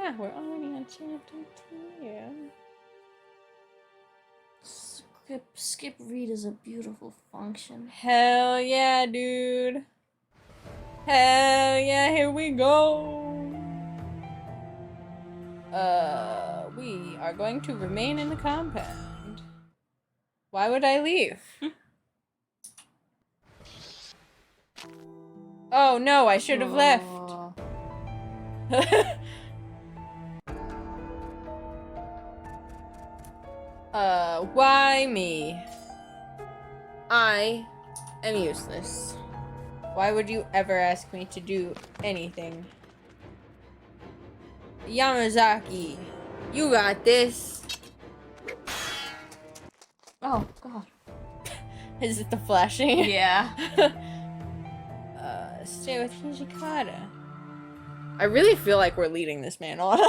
Yeah, we're already on chapter 2. Skip read is a beautiful function. Hell yeah, dude. Hell yeah, here we go. We are going to remain in the compound. Why would I leave? Oh no, I should have left. Why me? I am useless. Why would you ever ask me to do anything? Yamazaki, you got this. Oh, God. Is it the flashing? Yeah. Stay with Hijikata. I really feel like we're leading this man on.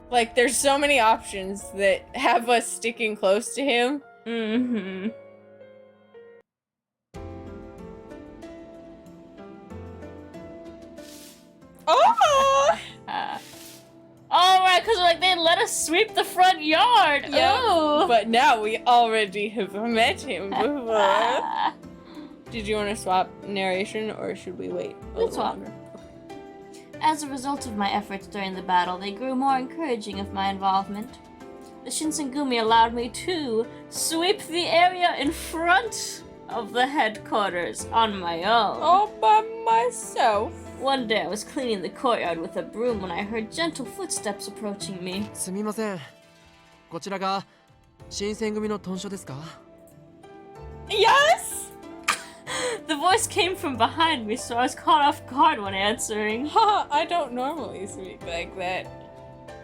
Like, there's so many options that have us sticking close to him. Mm-hmm. Oh! Oh, right, because like they let us sweep the front yard. Yeah, Oh. but now we already have met him before. Did you want to swap narration, or should we wait a little longer? As a result of my efforts during the battle, they grew more encouraging of my involvement. The Shinsengumi allowed me to sweep the area in front of the headquarters on my own. All by myself. One day I was cleaning the courtyard with a broom when I heard gentle footsteps approaching me. すみません。こちらが新選組の屯所ですか? Yes! The voice came from behind me, so I was caught off guard when answering. Haha, I don't normally speak like that.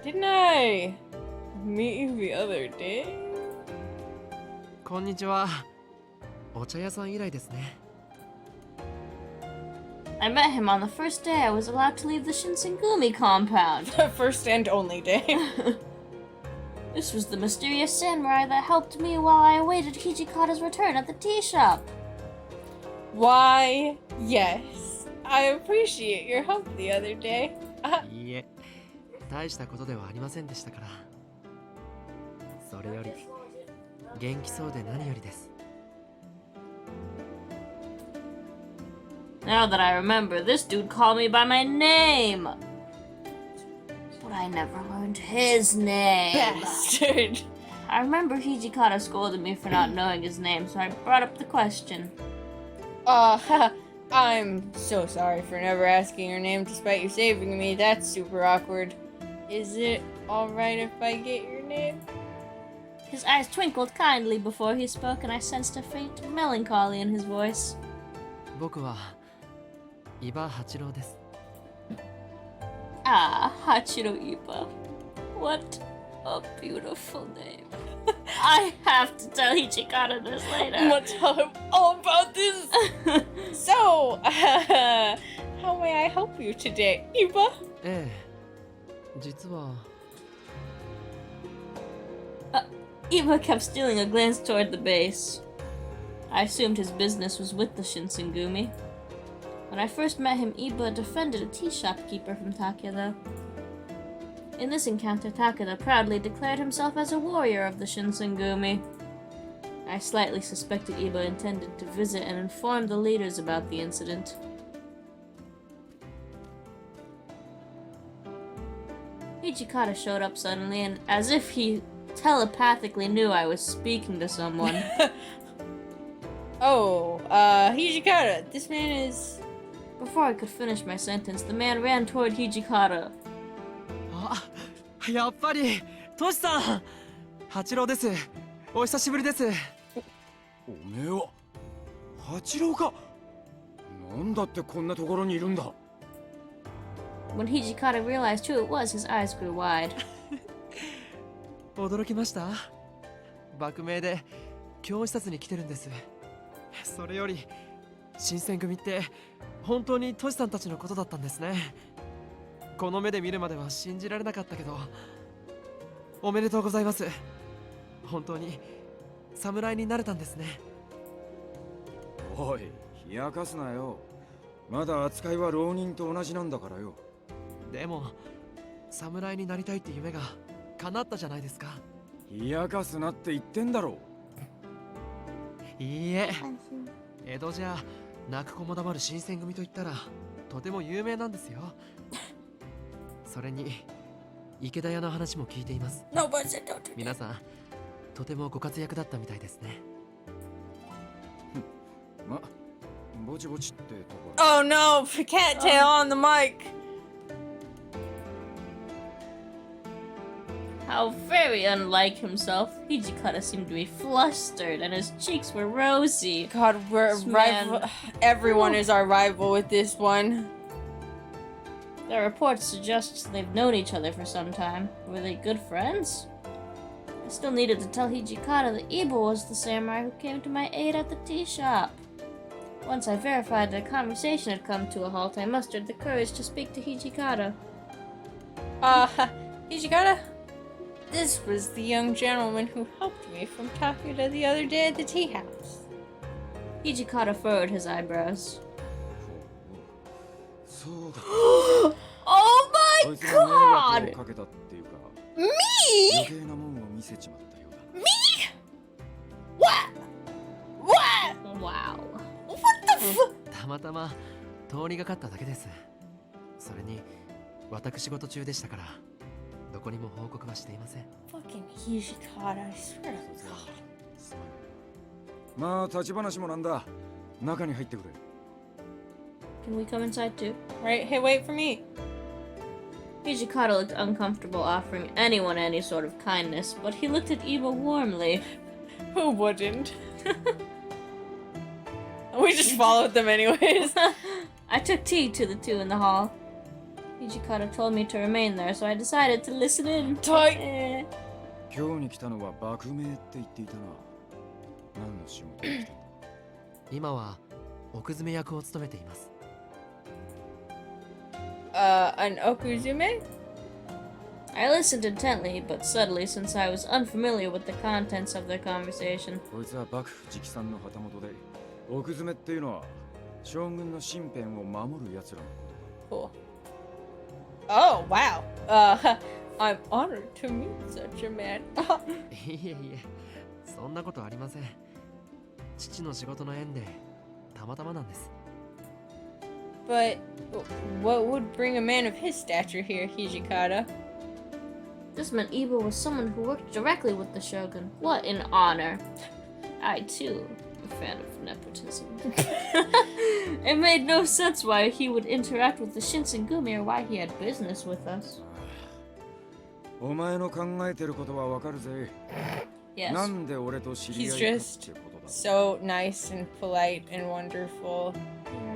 Didn't I meet you the other day? こんにちは。お茶屋さん以来ですね。 I met him on the first day I was allowed to leave the Shinsengumi compound. The first and only day. This was the mysterious samurai that helped me while I awaited Hijikata's return at the tea shop. Why, yes. I appreciate your help the other day. いいえ、大したことではありませんでしたから。それより、元気そうで何よりです。 Now that I remember, this dude called me by my name. But I never learned his name. Bastard. I remember Hijikata scolded me for not knowing his name, so I brought up the question. I'm so sorry for never asking your name despite you saving me. That's super awkward. Is it alright if I get your name? His eyes twinkled kindly before he spoke, and I sensed a faint melancholy in his voice. 僕は伊庭八郎です。 Ah, Hachiro Iba. What a beautiful name. I have to tell Hijikata this later. I'm gonna tell him all about this. So, how may I help you today, Iba? ええ、実は。 Iba kept stealing a glance toward the base. I assumed his business was with the Shinsengumi. When I first met him, Iba defended a tea shopkeeper from Takeda. In this encounter, Takeda proudly declared himself as a warrior of the Shinsengumi. I slightly suspected Iba intended to visit and inform the leaders about the incident. Hijikata showed up suddenly, and as if he telepathically knew I was speaking to someone. Oh, Hijikata, this man is... Before I could finish my sentence, the man ran toward Hijikata. あ、やっぱりトシさん。八郎です。お久しぶりです。おめえは八郎か。なんだってこんなところにいるんだ。 When Hijikata realized who it was, his eyes grew wide. 驚きました。幕命で教視察に来てるんです。それより新選組って本当にトシさんたちのことだったんですね。この目で見るまでは信じられなかったけど、おめでとうございます。本当に侍になれたんですね。おい、冷やかすなよ。まだ扱いは浪人と同じなんだからよ。でも侍になりたいって夢が叶ったじゃないですか。冷やかすなって言ってんだろ。いいえ、江戸じゃ泣く子も黙る新選組といったらとても有名なんですよ。それに池田屋の話も聞いています。 No, but don't do that. 皆さんとてもご活躍だったみたいですね。ま、ぼちぼちってとこ。 Oh no, cattail on the mic. How very unlike himself. Hijikata seemed to be flustered and his cheeks were rosy. God, we're This rival. man- Everyone is our rival with this one. The reports suggest they've known each other for some time. Were they good friends? I still needed to tell Hijikata that Iba was the samurai who came to my aid at the tea shop. Once I verified the conversation had come to a halt, I mustered the courage to speak to Hijikata. Hijikata? This was the young gentleman who helped me from Takeda the other day at the tea house. Hijikata furrowed his eyebrows. そうだ。 Oh こ my いつが迷惑 god! をかけたっていうか、 Me? 余計なもんを見せちまったようだ。 Me? What? What? Wow. What the f- たまたま通りがかっただけです。それに私事中でしたからどこにも報告はしていません。 Fucking Hijikata, I swear to God. すまん。まあ立ち話もなんだ。中に入ってくれ。 Can we come inside too? Right? Hey, wait for me. Hijikata looked uncomfortable offering anyone any sort of kindness, but he looked at Iba warmly. Who wouldn't? We just followed them anyways. I took tea to the two in the hall. Hijikata told me to remain there, so I decided to listen in. Tight. Eh. 今日に来たのは幕命って言っていたな。何の仕事に来たんだ。今は奥詰め役を務めています。 An Okuzume? I listened intently, but subtly since I was unfamiliar with the contents of their conversation. こいつは幕府直参の旗本で、奥詰めっていうのは将軍の身辺を守る奴らのことだ。 Cool. Oh, wow. I'm honored to meet such a man. いえいえ、そんなことありません。父の仕事の縁でたまたまなんです。 But what would bring a man of his stature here, Hijikata? This meant Iba was someone who worked directly with the shogun. What an honor. I, too, am a fan of nepotism. It made no sense why he would interact with the Shinsengumi or why he had business with us. お前の考えてることはわかるぜ。 Yes. なんで俺と知り合い He's か just ってことだ。 so nice and polite and wonderful.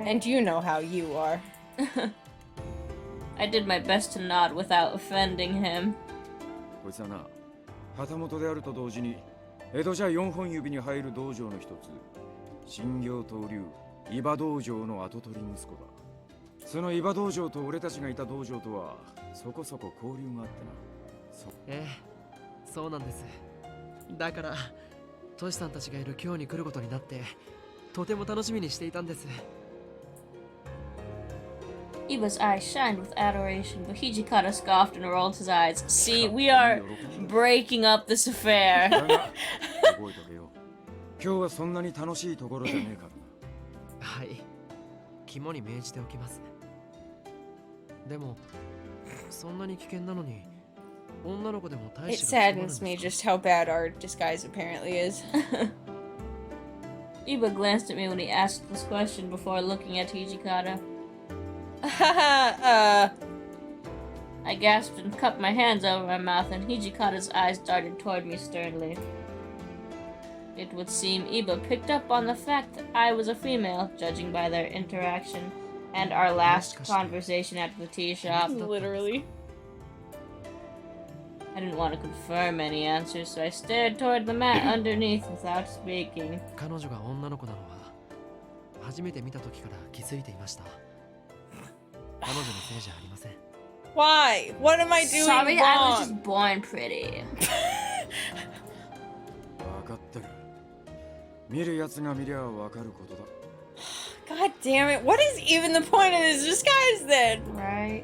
And you know how you are. I did my best to nod without offending him. こいつはな、旗本であると同時に、江戸じゃ4本指に入る道場の一つ、新行東流、伊庭道場の跡取り息子だ。その伊庭道場と俺たちがいた道場とは、そこそこ交流があってな。ええ、そうなんです。だからトシさんたちがいる今日に来ることになってとても楽しみにしていたんです。 Iba's eyes shined with adoration, but Hijikata scoffed and rolled his eyes. See, we are breaking up this affair. だが覚えとけよ。今日はそんなに楽しいところじゃねえからな。はい、肝に銘じておきます。でもそんなに危険なのに女の子でも大 It 使が務まるん saddens me です just how bad our disguise apparently is. Iba glanced at me when he asked this question before looking at Hijikata. I gasped and cupped my hands over my mouth, and Hijikata's eyes darted toward me sternly. It would seem Iba picked up on the fact that I was a female, judging by their interaction and our last conversation at the tea shop. Literally. I didn't want to confirm any answers, so I stared toward the mat underneath without speaking. 彼女が女の子なのは初めて見た時から気づいていました。彼女のせいじゃありません。 Why? What am I doing Sorry, I was wrong? just born pretty. わかってる。見るやつが見りゃわかることだ。 God damn it. What is even the point of this disguise then? Right?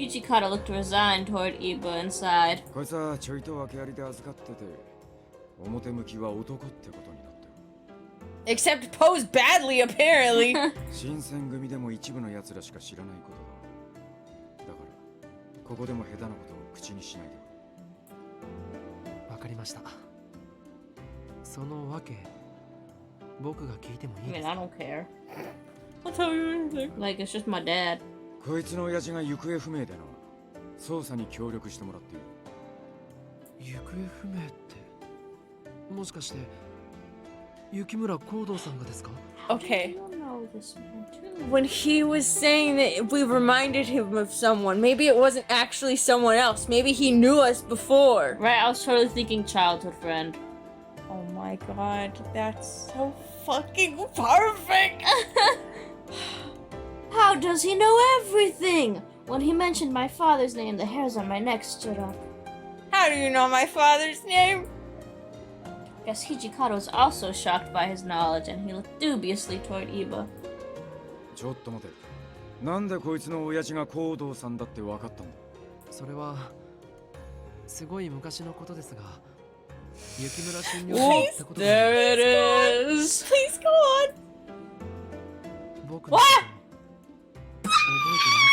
Hijikata looked resigned toward Iba and sighed. こいつはちょいと訳ありで預かってて、表向きは男ってことになってる。 Except posed badly, apparently. 新選組でも一部の奴らしか知らないことだ。だからここでも下手なことを口にしないで。わかりました。その訳、僕が聞いてもい I いで mean, す I か？ don't care. I'll tell you anything. Like, it's just my dad. こいつの親父が行方不明でな、捜査に協力してもらっている。行方不明って、もしかして雪村光道さんがですか？ Okay. You know this man too. When he was saying that we reminded him of someone, maybe it wasn't actually someone else. Maybe he knew us before. Right, I was totally thinking childhood friend. Oh my god, that's so fucking perfect. How does he know everything? When he mentioned my father's name, the hairs on my neck stood up. How do you know my father's name? Guess Hijikata was also shocked by his knowledge, and he looked dubiously toward Iba. ちょっと待て。なんでこいつの親父が光道さんだって分かったんだ？それはすごい昔のことですが、雪村診療所に行ったことが There it is. Please go on. 僕のこと覚えていま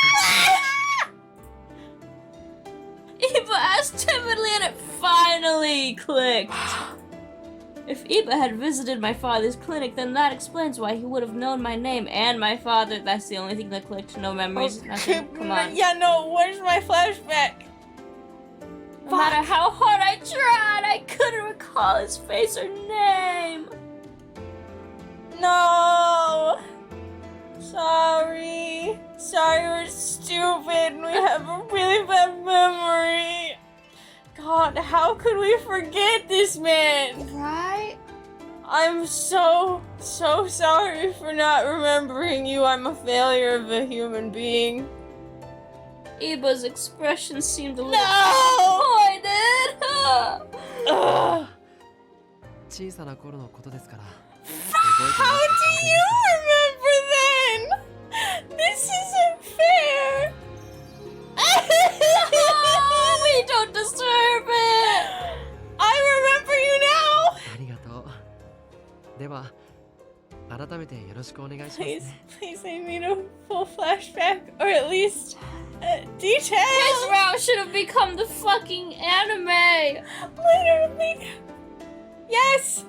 せん。 Iba asked timidly, and it finally clicked. If Iba had visited my father's clinic, then that explains why he would have known my name and my father. That's the only thing that clicked. No memories, nothing. Come on. Yeah, no, where's my flashback? No matter how hard I tried, I couldn't recall his face or name. No. Sorry. Sorry, we're stupid. We have a really bad memory. God, how could we forget this man? Right? I'm so sorry for not remembering you. I'm a failure of a human being. Iba's expression seemed a little No! disappointed. Ugh. 小さな頃のことですから。 How do you remember then? This isn't fair. Oh, we don't deserve it. I remember you now. ありがとう。では改めてよろしくお願いします Please, ね。 please, I need a full flashback, or at least details. This route should have become the fucking anime. Literally. Yes.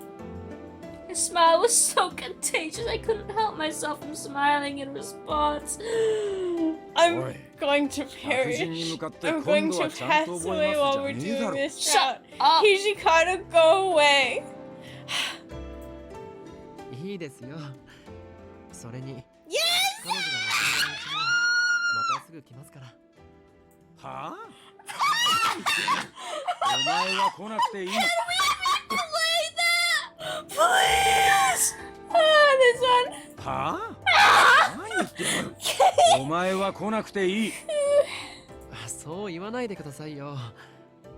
His smile was so contagious, I couldn't help myself from smiling in response. I'm Oi. going to 白人に perish. 向かって I'm 今 going 度は to ちゃん pass と覚 away え while ます we're じゃねえだ doing ろ。 this Shut route. up. Hijikata, go away. いいですよ。それに Yes. 彼女が忘れないうちにまたすぐ来ますから。はあ？お前は来なくていい。 Please. This one. はあ？何言ってる？お前は来なくていい。そう言わないでくださいよ。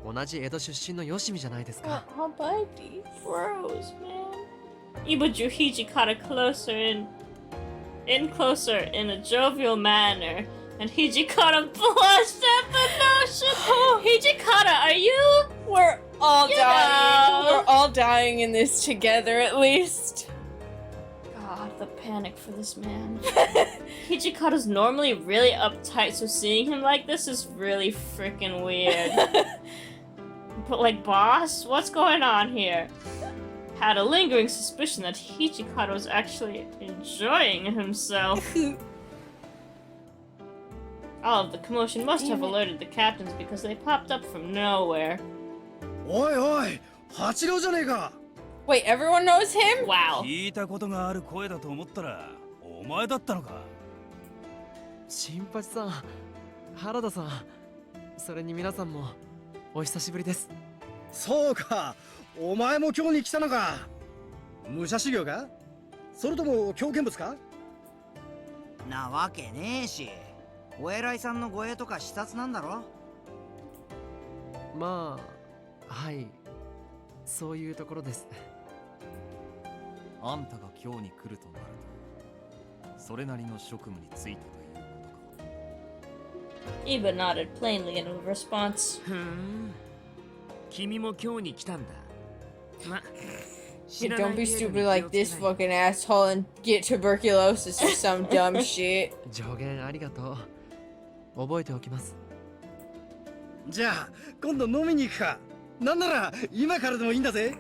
同じ江戸出身の吉見じゃないですか。 How about these? Bros, man. Iba drew Hijikata closer in a jovial manner, and Hijikata blushed at the notion. Hijikata, are you? We're all You dying. know. We're all dying in this together, at least. God, the panic for this man. Hijikata's normally really uptight, so seeing him like this is really freaking weird. But like, boss, what's going on here? Had a lingering suspicion that Hijikata was actually enjoying himself. All of the commotion must have alerted the captains because they popped up from nowhere. おいおい、八郎じゃねえか。 Wait, everyone knows him? Wow. 聞いたことがある声だと思ったらお前だったのか。新八さん、原田さん、それに皆さんもお久しぶりです。そうか、お前も今日に来たのか。武者修行か？それとも狂犬物か？なわけねえし、お偉いさんの護衛とか視察なんだろ。まあ、はい、そういうところです。あんたが今日に来るとなるとそれなりの職務に就いたということか。Iba nodded plainly in response. ふーん君も今日に来たんだま Yeah, don't be stupid like this fucking asshole and get tuberculosis or some dumb shit. 上限ありがとう。覚えておきます。じゃあ今度飲みに行くか。なんなら今からでもいいんだぜ。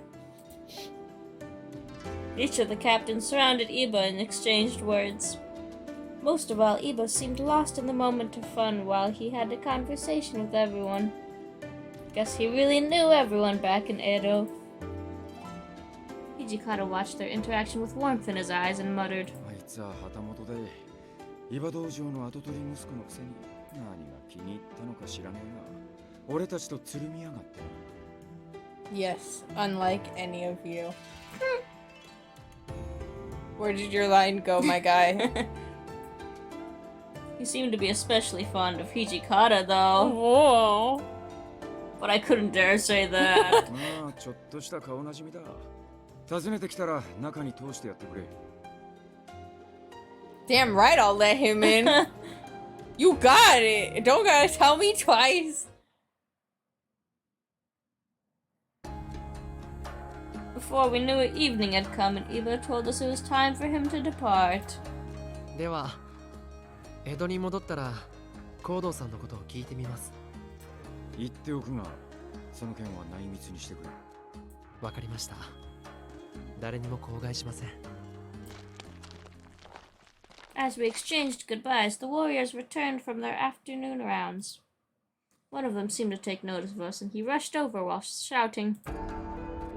Each of the captains surrounded Iba and exchanged words. Most of all, Iba seemed lost in the moment of fun while he had a conversation with everyone. Guess he really knew everyone back in Edo. Hijikata watched their interaction with warmth in his eyes and muttered, あいつは旗本で伊庭道場の跡取り息子のくせに何が気に入ったのか知らねえが俺たちとつるみやがってな。 Yes, unlike any of you. Where did your line go, my guy? He seemed to be especially fond of Hijikata, though. Whoa. But I couldn't dare say that. まあちょっとした顔なじみだ。訪ねてきたら中に通してやってくれ。 Damn right I'll let him in. You got it. Don't gotta tell me twice. Before we knew it, evening had come, and Iba told us it was time for him to depart. では、江戸に戻ったら、行動さんのことを聞いてみます。言っておくが、その件は内密にしてくれ。わかりました。誰にも口外しません。As we exchanged goodbyes, the warriors returned from their afternoon rounds. One of them seemed to take notice of us, and he rushed over while shouting,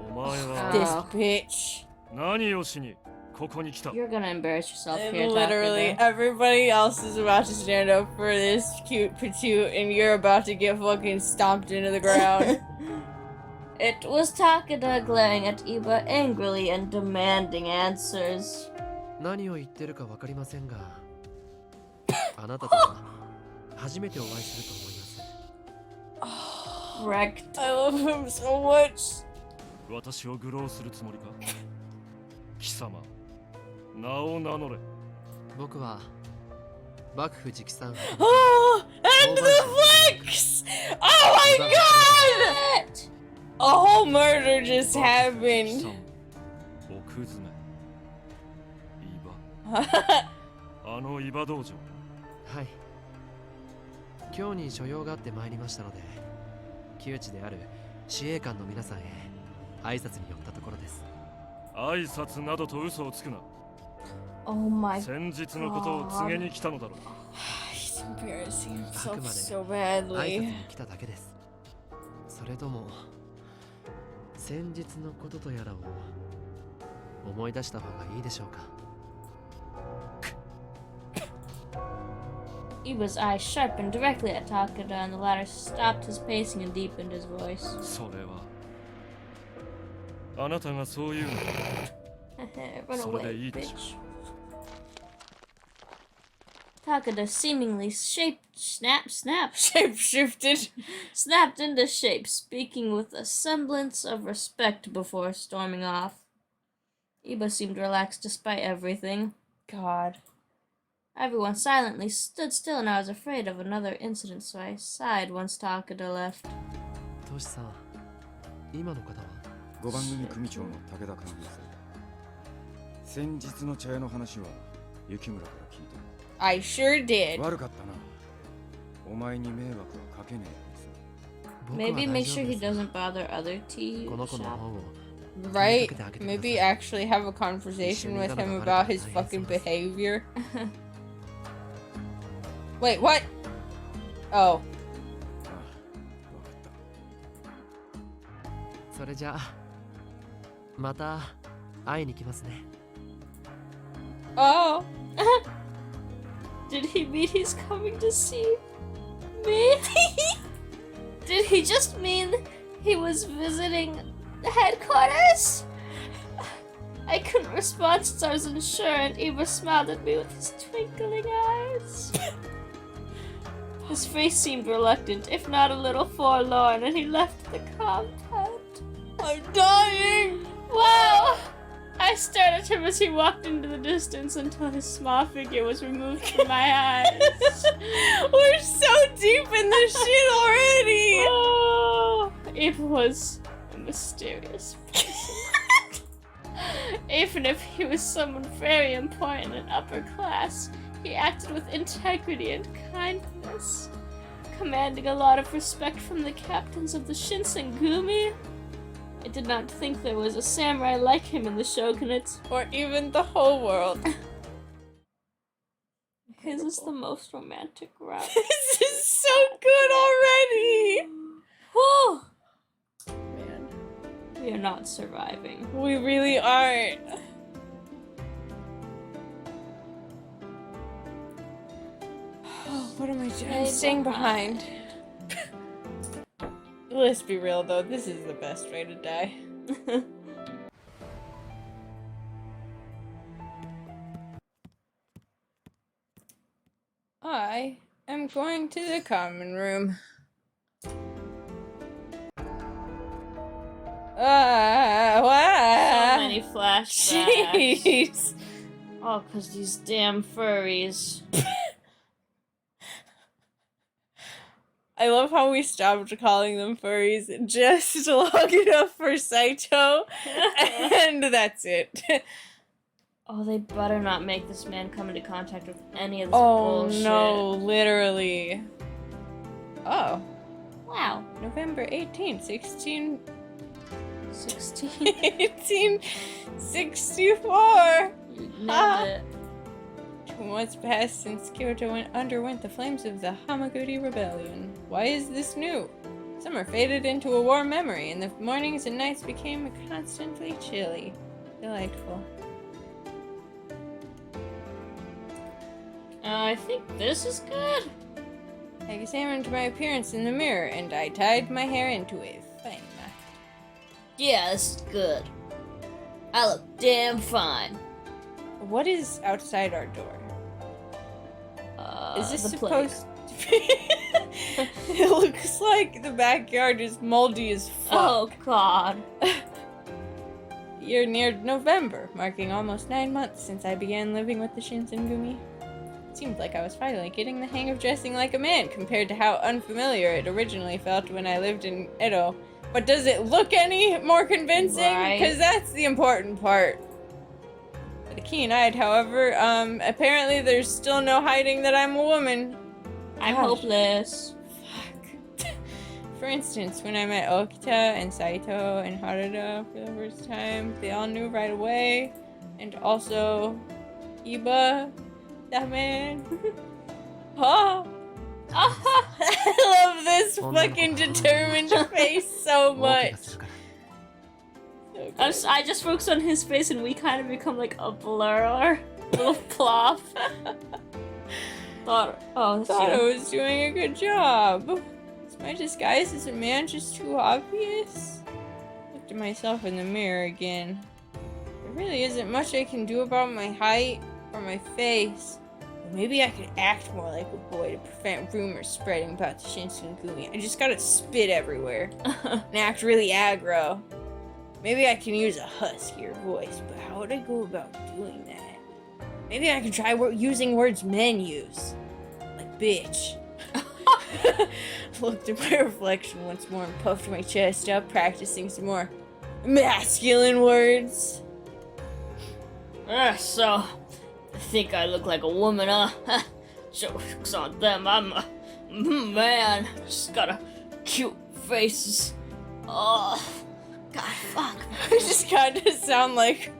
お前 This は bitch. 何をしにここに来た。 You're gonna embarrass yourself And here, literally Takeda. everybody else is about to stand up for this cute patoot, and you're about to get fucking stomped into the ground. It was Takeda glaring at Iba angrily and demanding answers. 何を言ってるかわかりませんが、あなたとは初めてお会いすると思います。Wrecked. I love him so much. 私を愚弄するつもりか。貴様、名を名乗れ。僕は幕府直参 Oh, and the flex! Oh my god! A whole murder just 貴 happened. 様、奥詰め。あの伊庭道場。はい。今日に所用があって参りましたので、旧知である司令官の皆さんへ挨拶に寄ったところです。挨拶などと嘘をつくな。 Oh my 先日のことを告げに来たのだろう。 He's embarrassing あく himself まで so 挨拶 badly. に来ただけです。それとも先日のこととやらを思い出した方がいいでしょうか。 Iba's eyes sharpened directly at Takeda, and the latter stopped his pacing and deepened his voice. それはあなたがそういうの。 Run それで away, いいでしょう。 bitch. Takeda seemingly Shape-shifted. snapped into shape, speaking with a semblance of respect before storming off. Iba seemed relaxed despite everything. God. Everyone silently stood still, and I was afraid of another incident, so I sighed once Takeda left. トシさん、今の方は5番組組長の武田寛平さん。先日の茶屋の話は雪村から聞いてる。 I sure did. 悪かったな。お前に迷惑はかけねえやつ。 Maybe make sure he doesn't bother other tea この子の shop. 方を Right? Maybe actually have a conversation with him about his fucking behavior. Wait, what? Oh. ああ、わかった。それじゃあまた会いに来ますね。 Oh. Did he mean he's coming to see me? Did he just mean he was visiting headquarters? I couldn't respond since I was unsure, and Eva smiled at me with his twinkling eyes. His face seemed reluctant, if not a little forlorn, and he left the compound. I'm dying. Wow! I stared at him as he walked into the distance until his small figure was removed from my eyes. We're so deep was a mysterious person. Even if he was someone very important and upper class, he acted with integrity and kindness, commanding a lot of respect from the captains of the Shinsengumi. I did not think there was a samurai like him in the shogunate. Or even the whole world. His is the most romantic route. This is so good already! Whew! Man. We are not surviving. We really aren't. Oh, what am I doing? I'm staying behind. Let's be real though, this is the best way to die. I am going to the common room. So many flashbacks. Jeez. Oh, 'cause these damn furries. I love how we stopped calling them furries just long enough for Saito, and that's it. Oh, they better not make this man come into contact with any of this Oh bullshit. no, literally. Oh, Wow. November 18th, 16... 16. 1864! You Ah. nailed it. 2 months passed since Kyoto underwent the flames of the Hamaguchi Rebellion. Why is this new? Summer faded into a warm memory, and the mornings and nights became constantly chilly. Delightful. I think this is good. I examined my appearance in the mirror, and I tied my hair into a flame. Yeah, this is good. I look damn fine. What is outside our door? Is this the plague. supposed to be? It looks like the backyard is moldy as fuck. Oh god. Year neared November, marking almost 9 months since I began living with the Shinsengumi. It seemed like I was finally getting the hang of dressing like a man compared to how unfamiliar it originally felt when I lived in Edo. But does it look any more convincing? Right. Because that's the important part. For the keen-eyed, however, apparently there's still no hiding that I'm a woman. I'm Gosh. hopeless. Fuck. For instance, when I met Okita and Saito and Harada for the first time, they all knew right away. And also, Iba, that man. Oh. I love this fucking determined face so much. So good. I just focused on his face and we kind of become like a blur. Little plop. Thought I was doing a good job. Is my disguise as a man just too obvious? Looked at myself in the mirror again. There really isn't much I can do about my height or my face. But maybe I could act more like a boy to prevent rumors spreading about the Shinsengumi. I just gotta spit everywhere and act really aggro. Maybe I can use a huskier voice, but how would I go about doing that? Maybe I can try using words men use. Like bitch. Looked at my reflection once more and puffed my chest up, practicing some more masculine words. So, I think I look like a woman, huh? Joke's on them, I'm a man. Just got a cute faces. Oh, God, fuck. We just kind of sound like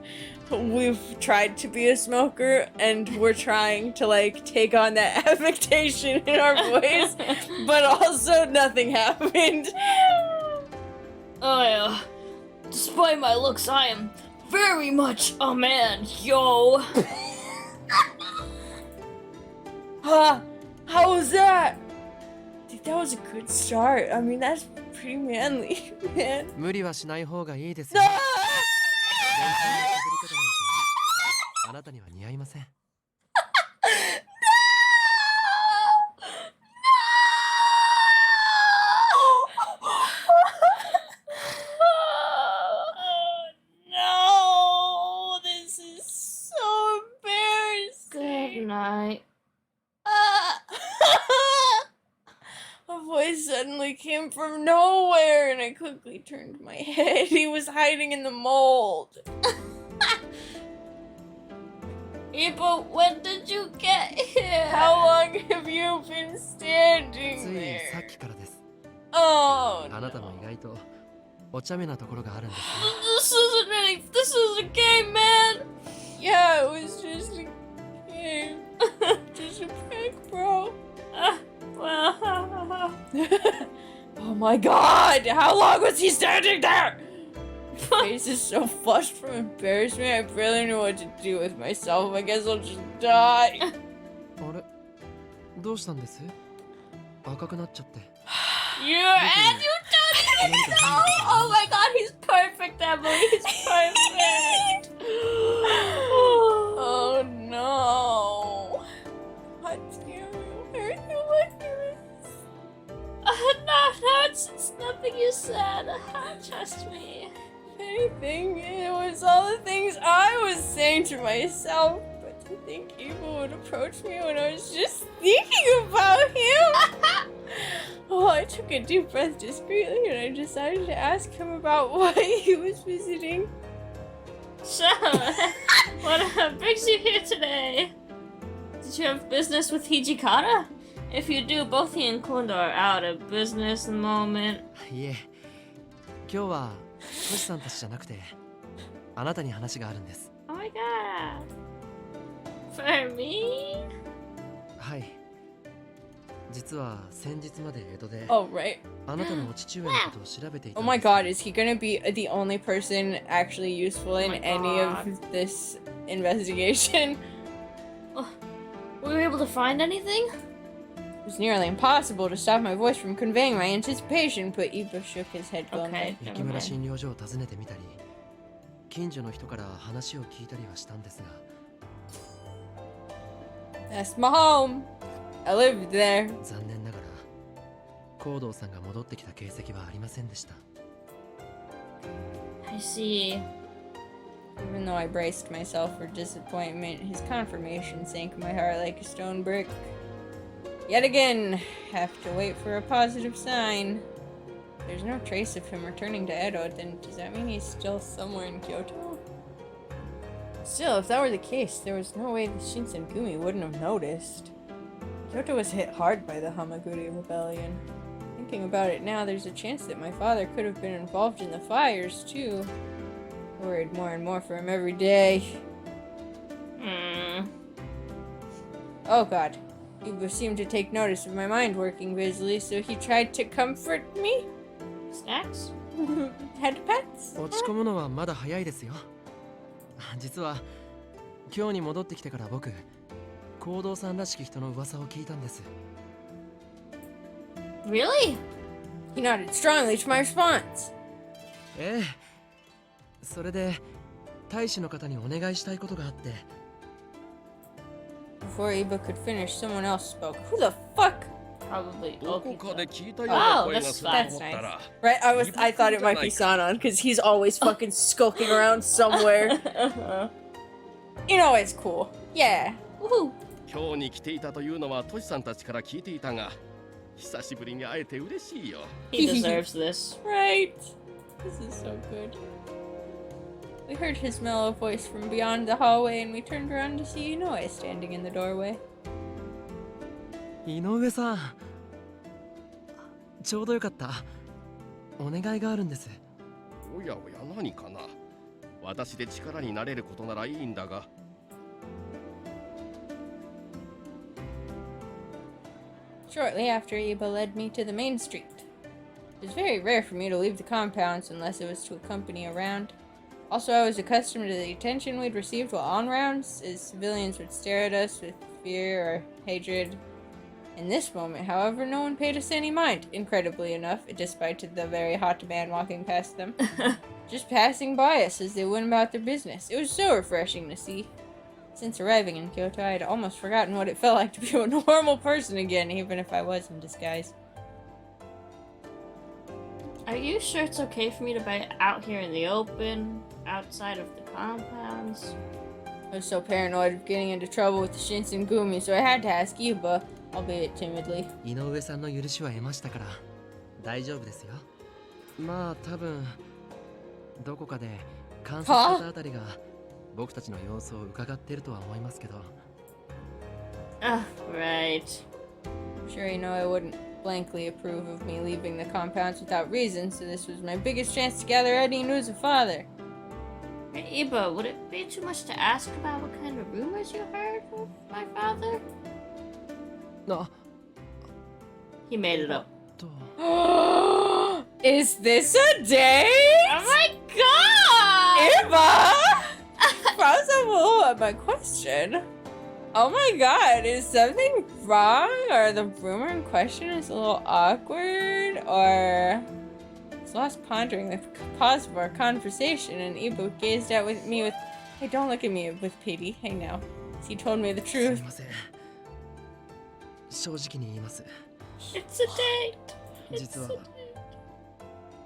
we've tried to be a smoker and we're trying to like take on that affectation in our voice, but also nothing happened. Oh yeah. Despite my looks, I am very much a man, yo. How was that? I think that was a good start. I mean, that's pretty manly, man. 無理はしない方がいいですよ。 No! 全体の喋り方なんてあなたには似合いません。 No! This is so embarrassing. Good night. A voice suddenly came from nowhere, and I quickly turned my head. He was hiding in the mold. Iba, when did you get here? How long have you been standing ついさっ there? きからです。 Oh, あなたも no. 意外とお茶目なところがあるんですね。 This is a game, man! Yeah, it was just a game. Just a prank, bro. Well, Oh my god! How long was he standing there? My face is so flushed from embarrassment, I barely know what to do with myself. I guess I'll just die. あれどうしたんです？赤くなっちゃって。 and you done it! Oh my god, he's perfect, Emily. He's perfect. Oh no. What do you hurt you like this? No, it's nothing you said. Trust me. If anything, it was all the things I was saying to myself. But to think Eva would approach me when I was just thinking about him. Oh, I took a deep breath discreetly and I decided to ask him about why he was visiting. So, what brings you here today? Did you have business with Hijikata? If you do, both he and Kondo are out of business at the moment. いえ、今日はトシさんたちじゃなくてあなたに話があるんです。 Oh my god. For me? はい。実は先日まで江戸で Oh, right. あなたのお父上のことを調べていた Oh ん my です。 god, is he gonna be the only person actually useful in Oh my any of god. this investigation? Were you able to find anything? It was nearly impossible to stop my voice from conveying my anticipation, but Iba shook his head glumly. Okay. 雪村診療所を訪ねてみたり、近所の人から話を聞いたりはしたんですが、 That's my home. I lived there. 残念ながら高堂さんが戻ってきた形跡はありませんでした。 I see. Even though I braced myself for disappointment, his confirmation sank my heart like a stone brick. Yet again, have to wait for a positive sign. There's no trace of him returning to Edo, then does that mean he's still somewhere in Kyoto? Still, if that were the case, there was no way the Shinsengumi wouldn't have noticed. Kyoto was hit hard by the Hamaguri rebellion. Thinking about it now, there's a chance that my father could have been involved in the fires, too. Worried more and more for him every day. Oh god. Iba seemed to take notice of my mind working busily, so he tried to comfort me? Snacks? Had pets? 落ち込むのはまだ早いですよ。実は今日に戻ってきてから僕、高堂さんらしき人の噂を聞いたんです。 Really? He nodded strongly to my response. ええ。それで大使の方にお願いしたいことがあって。 Before Iba could finish, someone else spoke. Who the fuck? Probably どこかで Okita. 聞いたような Oh, 声が that's すると fine. 思ったら Right, I thought it might be Sanon, because he's always fucking skulking around somewhere. You know it's cool. Yeah. Woohoo! 今日に来ていたというのはトシさんたちから聞いていたが久しぶりに会えて嬉しいよ。 He deserves this. Right. This is so good. We heard his mellow voice from beyond the hallway, and we turned around to see Inoue standing in the doorway. 井上さん、ちょうどよかった。お願いがあるんです。おやおや何かな。私で力になれることならいいんだが。Shortly after, Iba led me to the main street. It was very rare for me to leave the compounds unless it was to accompany a round. Also, I was accustomed to the attention we'd received while on rounds, as civilians would stare at us with fear or hatred. In this moment, however, no one paid us any mind, incredibly enough, despite the very hot man walking past them. Just passing by us as they went about their business. It was so refreshing to see. Since arriving in Kyoto, I had almost forgotten what it felt like to be a normal person again, even if I was in disguise. Are you sure it's okay for me to buy out here in the open, outside of the compounds? I was so paranoid of getting into trouble with the Shinsengumi, so I had to ask Iba, albeit timidly. 井上さんの許しは得ましたから大丈夫ですよ。まあ多分どこかで観察方あたりが僕たちの様子を伺っているとは思いますけど。Ah, right. I'm sure you know I wouldn't blankly approve of me leaving the compounds without reason, so this was my biggest chance to gather any news of father. Hey, Iba, would it be too much to ask about what kind of rumors you heard of my father? あ、 He made it up. と Is this a date? Oh my god! Eva! First of all, my question. Oh my god, is something wrong? Or the rumor in question is a little awkward? Or... I was lost pondering the cause of our conversation, and Ibu gazed out with me with... Hey, don't look at me with pity. Hey, now. He told me the すみ truth. ません。正直に言います。 It's a date. 実は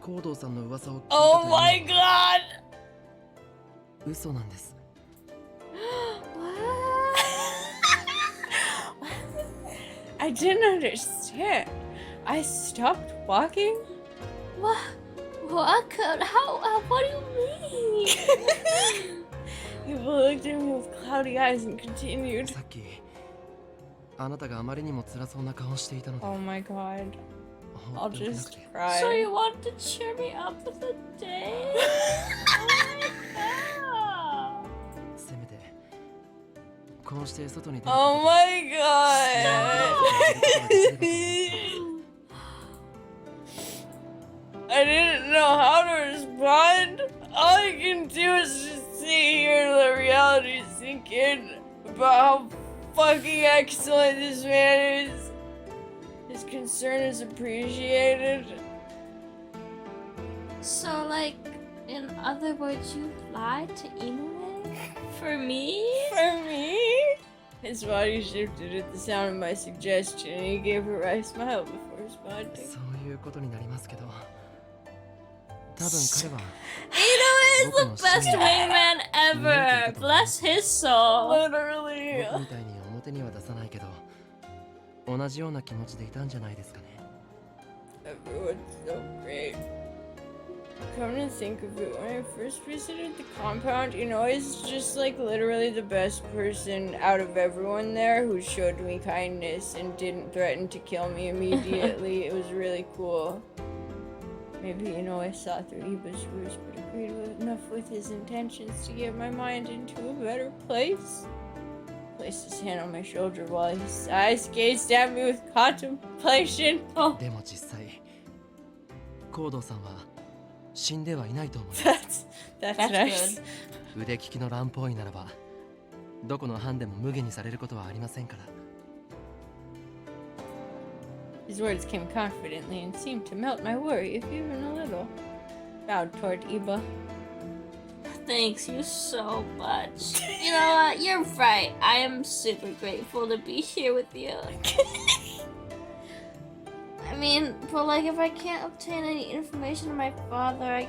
コ堂さんの噂を聞いたと Oh いう my god! 嘘なんです。 I didn't understand. I stopped walking? What? What could? How? What do you mean? He looked at me with cloudy eyes and continued. さっきあなたがあまりにも辛そうな顔をしていたので Oh my god. 放 I'll っておけなく just て。 cry. So you want to cheer me up with a date? Oh my god! せめてこうして外に出る Oh my god. I didn't know how to respond. All I can do is just sit here and let reality sink in about how fucking excellent this man is. His concern is appreciated. So, like, in other words, you lied to Inoue? For me? For me? His body shifted at the sound of my suggestion, and he gave a wry smile before responding. そういうことになりますけど、多分彼は Inoue is the best wingman ever! Bless his soul! Literally. 僕みたいに表には出さないけど、同じような気持ちでいたんじゃないですかね。 Everyone's so great. Come to think of it, when I first visited the compound, he's just like literally the best person out of everyone there who showed me kindness and didn't threaten to kill me immediately. It was really cool. Maybe I saw through Iba's ruse, but agreed enough with his intentions to get my mind into a better place. Placed his hand on my shoulder while his eyes gazed at me with contemplation. Oh, でも実際、コ堂さんは死んではいないと思います。 that's That's nice. good. 腕利きの乱暴医ならば、どこの班でも無下にされることはありませんから。 His words came confidently and seemed to melt my worry, if even a little. Bowed toward Iba. Thanks you so much. You know what? You're right. I am super grateful to be here with you. I mean, but like, if I can't obtain any information on my father, I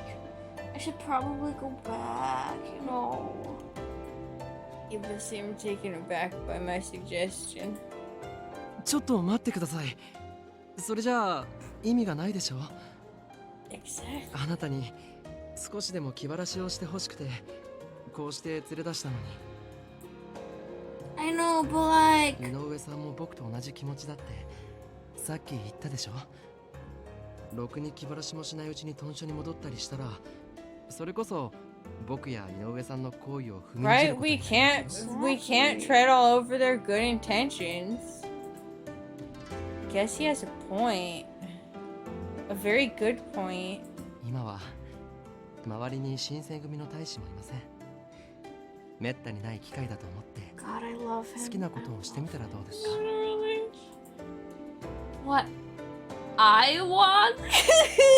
should probably go back, you know. Iba seemed taken aback by my suggestion. ちょっと待ってください。それじゃあ意味がないでしょ。 Exactly. あなたに少しでも気晴らしをしてほしくてこうして連れ出したのに。 I know, but like... 井上さんも僕と同じ気持ちだってさっき言ったでしょ。ろくに気晴らしもしないうちに豚舎に戻ったりしたら、それこそ僕や井上さんの行為を踏みにじる Right? ことに We can't tread all over their good intentions. Guess he has a point. A very good point. 今は周りに新選組の大使もいません。めったにない機会だと思って God, I love him. 好きなことをしてみたらどうですか。 What I want?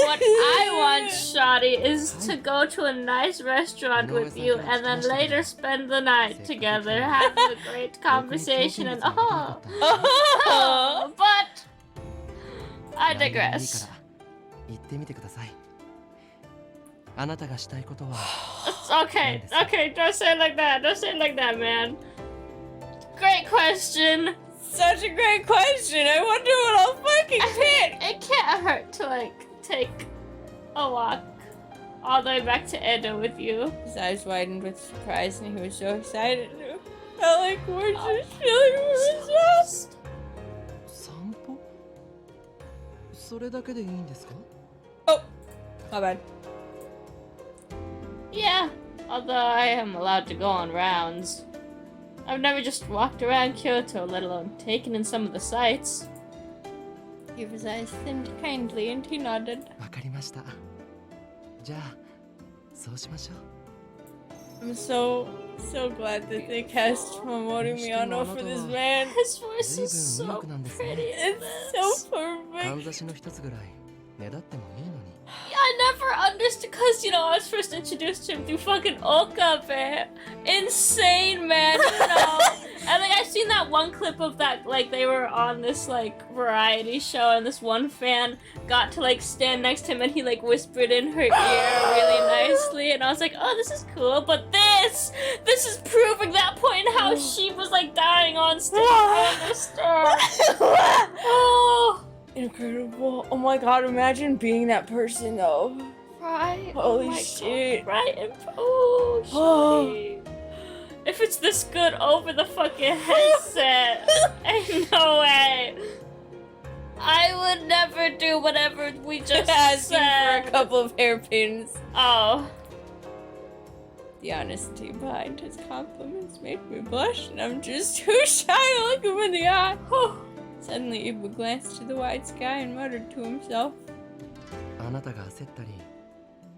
What I want, Shotty, is to go to a nice restaurant with you and then later spend the night together, have a great conversation, and oh, but I 何でもいいか digress. ら言ってみてください。あなたがしたいことは It's okay, okay, don't say it like that. Don't say it like that, man. Great question. Such a great question. I wonder what I'll fucking pick. It can't hurt to like like take a walk all the way back to Edo with you. His eyes widened with surprise and he was so excited. It felt like we're just chilling with ourselves. 散歩それだけでいいんですか Oh, my bad. Yeah, although I am allowed to go on rounds. I've never just walked around Kyoto, let alone taken in some of the sights. Eva's eyes thinned kindly and he nodded. わかりましたじゃあそうしましょう I'm so glad that they cast Mamoru Miyano for this man. His voice 随 is 分無 so 力なんです pretty ね It's so perfect. かんざしの一つぐらいねだってもいいのに I never understood, because, you know, I was first introduced to him through fucking Okabe. Insane, man, you know. And, like, I've seen that one clip of that, like, they were on this, like, variety show, and this one fan got to, like, stand next to him, and he, like, whispered in her ear really nicely, and I was like, oh, this is cool, but this is proving that point, how she was, like, dying on stage. I understand. Oh. Incredible. Oh my god, imagine being that person though. Right. Holy oh my shit. God. Right. And oh, Oh. shit. If it's this good over the fucking headset, ain't no way. I would never do whatever we just Asking said. for a couple of hairpins. Oh. The honesty behind his compliments made me blush, and I'm just too shy to look him in the eye. Suddenly, Iba glanced to the wide sky and muttered to himself. あなたが焦ったり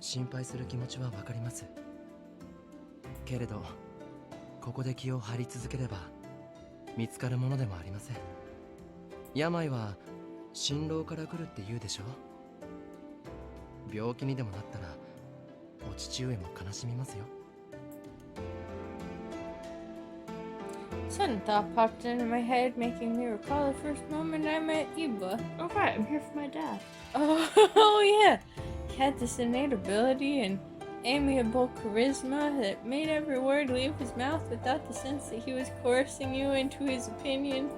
心配する気持ちはわかりますけれどここで気を張り続ければ見つかるものでもありません病は心労から来るって言うでしょ病気にでもなったらお父上も悲しみますよ Sudden thought popped into my head, making me recall the first moment I met Iba. Oh, right. I'm here for my dad. Oh yeah, he had this innate ability and amiable charisma that made every word leave his mouth without the sense that he was coercing you into his opinion.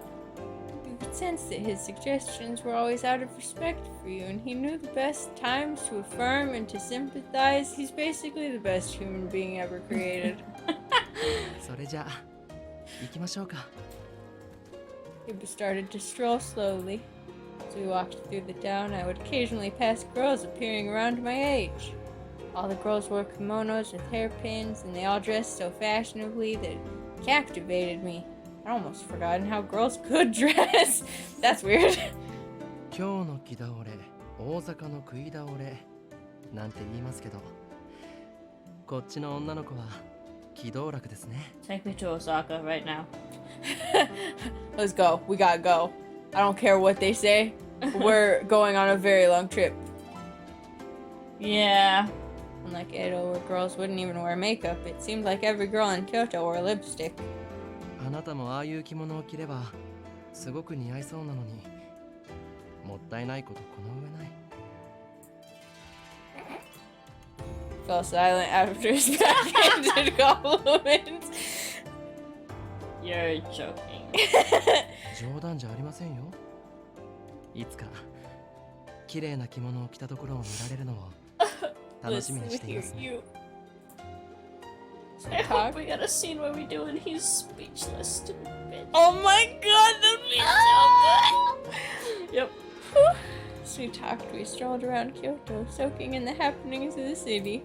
You could sense that his suggestions were always out of respect for you, and he knew the best times to affirm and to sympathize. He's basically the best human being ever created. それじゃあ行きましょうか Iba started to stroll slowly. As we walked through the town, I would occasionally pass girls appearing around my age. All the girls wore kimonos with hairpins, and they all dressed so fashionably that it captivated me. I'd almost forgotten how girls could dress. That's weird. 今日の気倒れ大阪の食い倒れなんて言いますけどこっちの女の子は気道楽ですね Take me to Osaka right now. Let's go. We gotta go. I don't care what they say. We're going on a very long trip. Yeah. Unlike Edo, where girls wouldn't even wear makeup, it seemed like every girl in Kyoto wore lipstick. あなたもああいう着物を着ればすごく似合いそうなのにもったいないことこの上ない Fell silent after his backhanded compliments. You're joking. 冗談じゃありませんよいつか綺麗な着物を着たところを見られるのを楽しみにしていますね You. I hope we got a scene where we do and he's speechless, stupid bitch. Oh my god, that'd be so good! Yep. As we talked, we strolled around Kyoto, soaking in the happenings of the city.